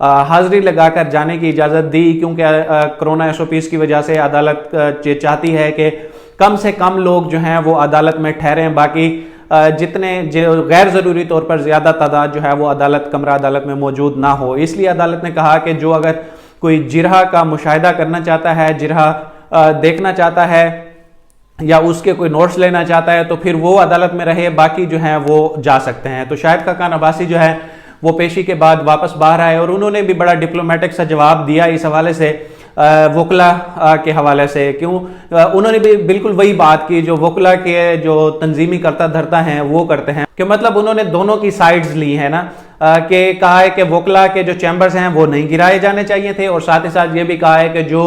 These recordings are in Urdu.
حاضری لگا کر جانے کی اجازت دی، کیونکہ کرونا SOPs کی وجہ سے عدالت چاہتی ہے کہ کم سے کم لوگ جو ہیں وہ عدالت میں ٹھہریں، باقی جتنے غیر ضروری طور پر زیادہ تعداد جو ہے وہ کمرہ عدالت میں موجود نہ ہو۔ اس لیے عدالت نے کہا کہ جو اگر کوئی جرح کا مشاہدہ کرنا چاہتا ہے، جرح دیکھنا چاہتا ہے یا اس کے کوئی نوٹس لینا چاہتا ہے تو پھر وہ عدالت میں رہے، باقی جو ہیں وہ جا سکتے ہیں۔ تو شاہد خاقان عباسی جو ہے وہ پیشی کے بعد واپس باہر آئے اور انہوں نے بھی بڑا ڈپلومیٹک سا جواب دیا اس حوالے سے، وکلا کے حوالے سے۔ انہوں نے بھی بالکل وہی بات کی جو وکلا کے جو تنظیمی کرتا دھرتا ہیں وہ کرتے ہیں، کہ مطلب انہوں نے دونوں کی سائیڈز لی ہیں نا، کہ کہا ہے کہ وکلا کے جو چیمبرز ہیں وہ نہیں گرائے جانے چاہیے تھے، اور ساتھ ہی ساتھ یہ بھی کہا ہے کہ جو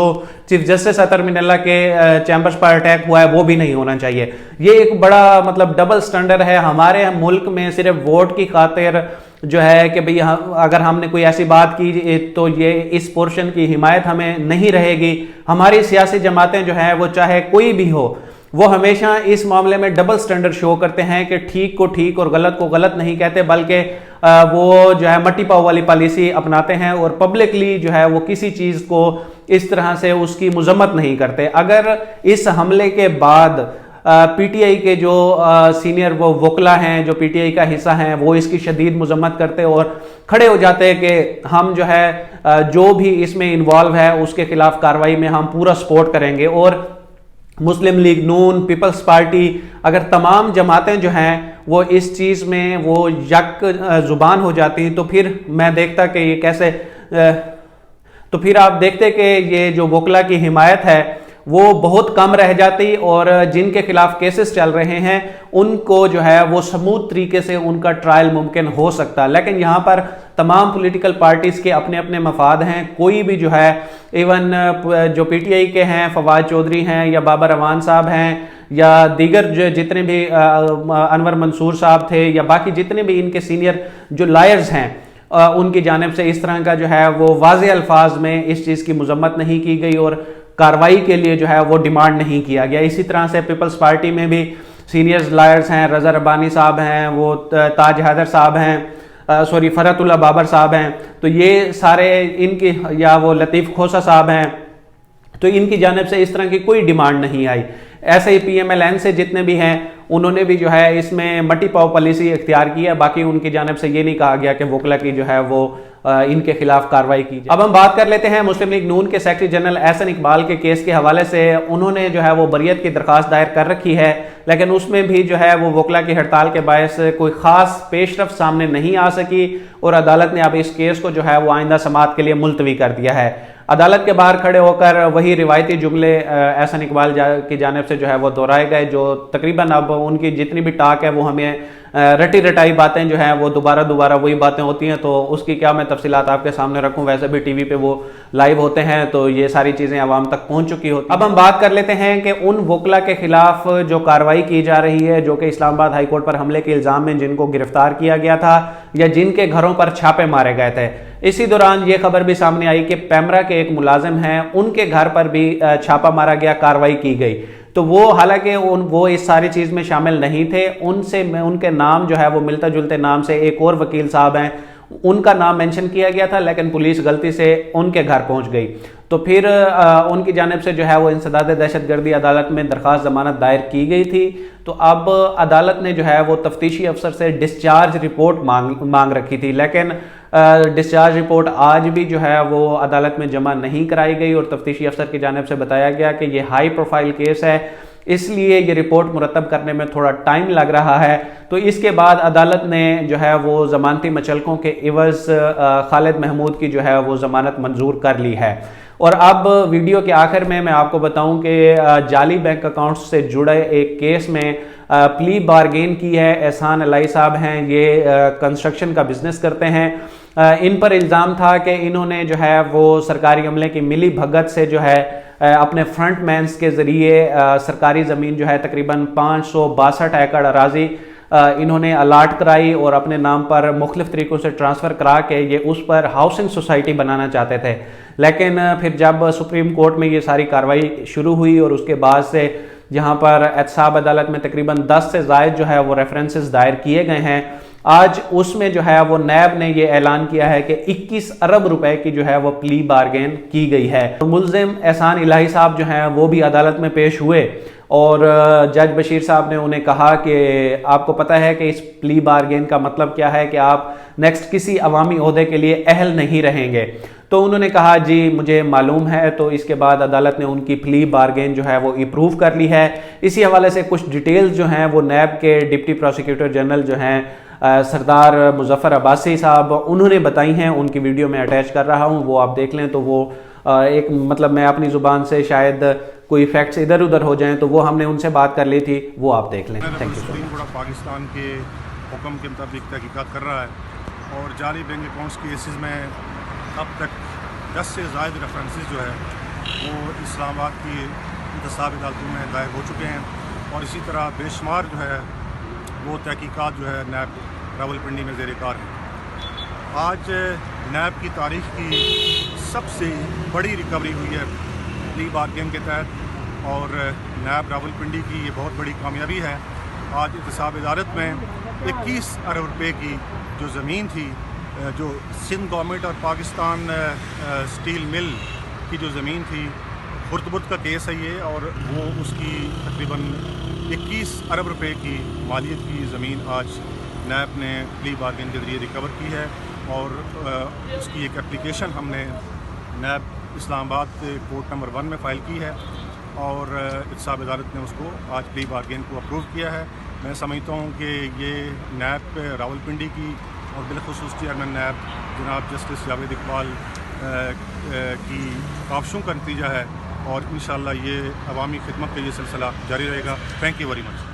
چیف جسٹس اطہر من اللہ کے چیمبرز پر اٹیک ہوا ہے وہ بھی نہیں ہونا چاہیے۔ یہ ایک بڑا مطلب ڈبل سٹینڈرڈ ہے ہمارے ملک میں، صرف ووٹ کی خاطر جو ہے کہ بھئی اگر ہم نے کوئی ایسی بات کی تو یہ اس پورشن کی حمایت ہمیں نہیں رہے گی۔ ہماری سیاسی جماعتیں جو ہیں وہ چاہے کوئی بھی ہو، وہ ہمیشہ اس معاملے میں ڈبل سٹینڈرڈ شو کرتے ہیں کہ ٹھیک کو ٹھیک اور غلط کو غلط نہیں کہتے، بلکہ وہ جو ہے مٹی پاؤ والی پالیسی اپناتے ہیں اور پبلکلی جو ہے وہ کسی چیز کو اس طرح سے اس کی مذمت نہیں کرتے۔ اگر اس حملے کے بعد پی ٹی آئی کے جو سینئر وہ وکلا ہیں جو پی ٹی آئی کا حصہ ہیں وہ اس کی شدید مذمت کرتے اور کھڑے ہو جاتے کہ ہم جو ہے جو بھی اس میں انوالو ہے اس کے خلاف کارروائی میں ہم پورا سپورٹ کریں گے، اور مسلم لیگ نون، پیپلز پارٹی، اگر تمام جماعتیں جو ہیں وہ اس چیز میں وہ یک زبان ہو جاتی ہیں تو پھر میں دیکھتا کہ یہ کیسے، تو پھر آپ دیکھتے کہ یہ جو وکلا کی حمایت ہے وہ بہت کم رہ جاتی، اور جن کے خلاف کیسز چل رہے ہیں ان کو جو ہے وہ سموتھ طریقے سے ان کا ٹرائل ممکن ہو سکتا۔ لیکن یہاں پر تمام پولیٹیکل پارٹیز کے اپنے اپنے مفاد ہیں، کوئی بھی جو ہے ایون جو پی ٹی آئی کے ہیں فواد چودھری ہیں یا بابر اعوان صاحب ہیں یا دیگر جو جتنے بھی انور منصور صاحب تھے یا باقی جتنے بھی ان کے سینئر جو لائرز ہیں، ان کی جانب سے اس طرح کا جو ہے وہ واضح الفاظ میں اس چیز کی مذمت نہیں کی گئی اور کاروائی کے لیے جو ہے وہ ڈیمانڈ نہیں کیا گیا۔ اسی طرح سے پیپلز پارٹی میں بھی سینئرز لائرز ہیں، رضا ربانی صاحب ہیں، وہ تاج حیدر صاحب ہیں، فرحت اللہ بابر صاحب ہیں، تو یہ سارے ان کی، یا وہ لطیف کھوسہ صاحب ہیں، تو ان کی جانب سے اس طرح کی کوئی ڈیمانڈ نہیں آئی۔ ایسے ہی پی ایم ایل این سے جتنے بھی ہیں انہوں نے بھی جو ہے اس میں مٹی پاؤ پالیسی اختیار کی ہے، باقی ان کی جانب سے یہ نہیں کہا گیا کہ وکلا کی جو ہے وہ ان کے خلاف کارروائی کی جائے۔ اب ہم بات کر لیتے ہیں مسلم لیگ نون کے سیکرٹری جنرل احسن اقبال کے کیس کے حوالے سے۔ انہوں نے جو ہے وہ بریت کی درخواست دائر کر رکھی ہے، لیکن اس میں بھی جو ہے وہ وکلا کی ہڑتال کے باعث کوئی خاص پیش رفت سامنے نہیں آ سکی، اور عدالت نے اب اس کیس کو جو ہے وہ آئندہ سماعت کے لیے ملتوی کر دیا ہے۔ عدالت کے باہر کھڑے ہو کر وہی روایتی جملے احسن اقبال کی جانب سے جو ہے وہ دہرائے گئے، جو تقریباً اب ان کی جتنی بھی ٹاک ہے وہ ہمیں رٹی رٹائی باتیں جو ہیں وہ دوبارہ وہی باتیں ہوتی ہیں، تو اس کی کیا میں تفصیلات آپ کے سامنے رکھوں، ویسے بھی ٹی وی پہ وہ لائیو ہوتے ہیں تو یہ ساری چیزیں عوام تک پہنچ چکی ہوتی ہیں۔ اب ہم بات کر لیتے ہیں کہ ان وکلا کے خلاف جو کارروائی کی جا رہی ہے جو کہ اسلام آباد ہائی کورٹ پر حملے کے الزام میں جن کو گرفتار کیا گیا تھا یا جن کے گھروں پر چھاپے مارے گئے تھے۔ اسی دوران یہ خبر بھی سامنے آئی کہ پیمرا کے ایک ملازم ہیں، ان کے گھر پر بھی چھاپا مارا گیا، کارروائی کی گئی، تو وہ حالانکہ وہ اس ساری چیز میں شامل نہیں تھے، ان کے نام جو ہے وہ ملتا جلتے نام سے ایک اور وکیل صاحب ہیں، ان کا نام مینشن کیا گیا تھا، لیکن پولیس غلطی سے ان کے گھر پہنچ گئی، تو پھر ان کی جانب سے جو ہے وہ انسداد دہشت گردی عدالت میں درخواست ضمانت دائر کی گئی تھی۔ تو اب عدالت نے جو ہے وہ تفتیشی افسر سے ڈسچارج رپورٹ مانگ رکھی تھی، لیکن ڈسچارج رپورٹ آج بھی جو ہے وہ عدالت میں جمع نہیں کرائی گئی، اور تفتیشی افسر کی جانب سے بتایا گیا کہ یہ ہائی پروفائل کیس ہے، اس لیے یہ رپورٹ مرتب کرنے میں تھوڑا ٹائم لگ رہا ہے۔ تو اس کے بعد عدالت نے جو ہے وہ ضمانتی مچلکوں کے عوض خالد محمود کی جو ہے وہ ضمانت منظور کر لی ہے۔ اور اب ویڈیو کے آخر میں آپ کو بتاؤں کہ جعلی بینک اکاؤنٹس سے جڑے ایک کیس میں پلی بارگین کی ہے۔ احسان الہی صاحب ہیں، یہ کنسٹرکشن کا بزنس کرتے ہیں، ان پر الزام تھا کہ انہوں نے جو ہے وہ سرکاری عملے کی ملی بھگت سے جو ہے اپنے فرنٹ مینز کے ذریعے سرکاری زمین جو ہے تقریباً 562 ایکڑ اراضی انہوں نے الاٹ کرائی اور اپنے نام پر مختلف طریقوں سے ٹرانسفر کرا کے یہ اس پر ہاؤسنگ سوسائٹی بنانا چاہتے تھے، لیکن پھر جب سپریم کورٹ میں یہ ساری کارروائی شروع ہوئی اور اس کے بعد سے جہاں پر احتساب عدالت میں تقریباً 10 سے زائد جو ہے وہ ریفرنسز دائر کیے گئے ہیں، آج اس میں جو ہے وہ نیب نے یہ اعلان کیا ہے کہ 21 ارب روپے کی جو ہے وہ پلی بارگین کی گئی ہے۔ ملزم احسان الہی صاحب جو ہیں وہ بھی عدالت میں پیش ہوئے اور جج بشیر صاحب نے انہیں کہا کہ آپ کو پتہ ہے کہ اس پلی بارگین کا مطلب کیا ہے کہ آپ نیکسٹ کسی عوامی عہدے کے لیے اہل نہیں رہیں گے، تو انہوں نے کہا جی مجھے معلوم ہے۔ تو اس کے بعد عدالت نے ان کی پلی بارگین جو ہے وہ اپروو کر لی ہے۔ اسی حوالے سے کچھ ڈیٹیلز جو ہیں وہ نیب کے ڈپٹی پروسیکیوٹر جنرل جو ہیں سردار مظفر عباسی صاحب انہوں نے بتائی ہیں، ان کی ویڈیو میں اٹیچ کر رہا ہوں، وہ آپ دیکھ لیں تو وہ ایک مطلب میں اپنی زبان سے شاید کوئی فیکٹس ادھر ادھر ہو جائیں تو وہ ہم نے ان سے بات کر لی تھی، وہ آپ دیکھ لیں۔ تھینک یو سو مچ۔ پاکستان کے حکم کے مطابق تحقیقات کر رہا ہے اور جعلی بینک اکاؤنٹس کیسز میں اب تک 10 سے زائد ریفرنسز جو ہے وہ اسلام آباد کی انتصاب عدالتوں میں دائر ہو چکے ہیں اور اسی طرح بے شمار جو ہے وہ تحقیقات جو ہے نیب راولپنڈی میں زیر کار ہیں۔ آج نیب کی تاریخ کی سب سے بڑی ریکوری ہوئی ہے پلی بارگین کے تحت اور نیب راولپنڈی کی یہ بہت بڑی کامیابی ہے۔ آج احتساب عدالت میں 21 ارب روپے کی جو زمین تھی، جو سندھ گورنمنٹ اور پاکستان سٹیل مل کی جو زمین تھی، خردبد کا کیس ہے یہ، اور وہ اس کی تقریباً 21 ارب روپے کی مالیت کی زمین آج نیب نے پلی بارگین کے ذریعے ریکور کی ہے اور اس کی ایک اپلیکیشن ہم نے نیب اسلام آباد کورٹ نمبر 1 میں فائل کی ہے اور احتساب عدالت نے اس کو آج پلی بارگین کو اپروو کیا ہے۔ میں سمجھتا ہوں کہ یہ نیب راولپنڈی کی اور بالخصوص چیئرمین نیب جناب جسٹس جاوید اقبال کی کاوشوں کا نتیجہ ہے اور انشاءاللہ یہ عوامی خدمت کا یہ سلسلہ جاری رہے گا۔ Thank you very much.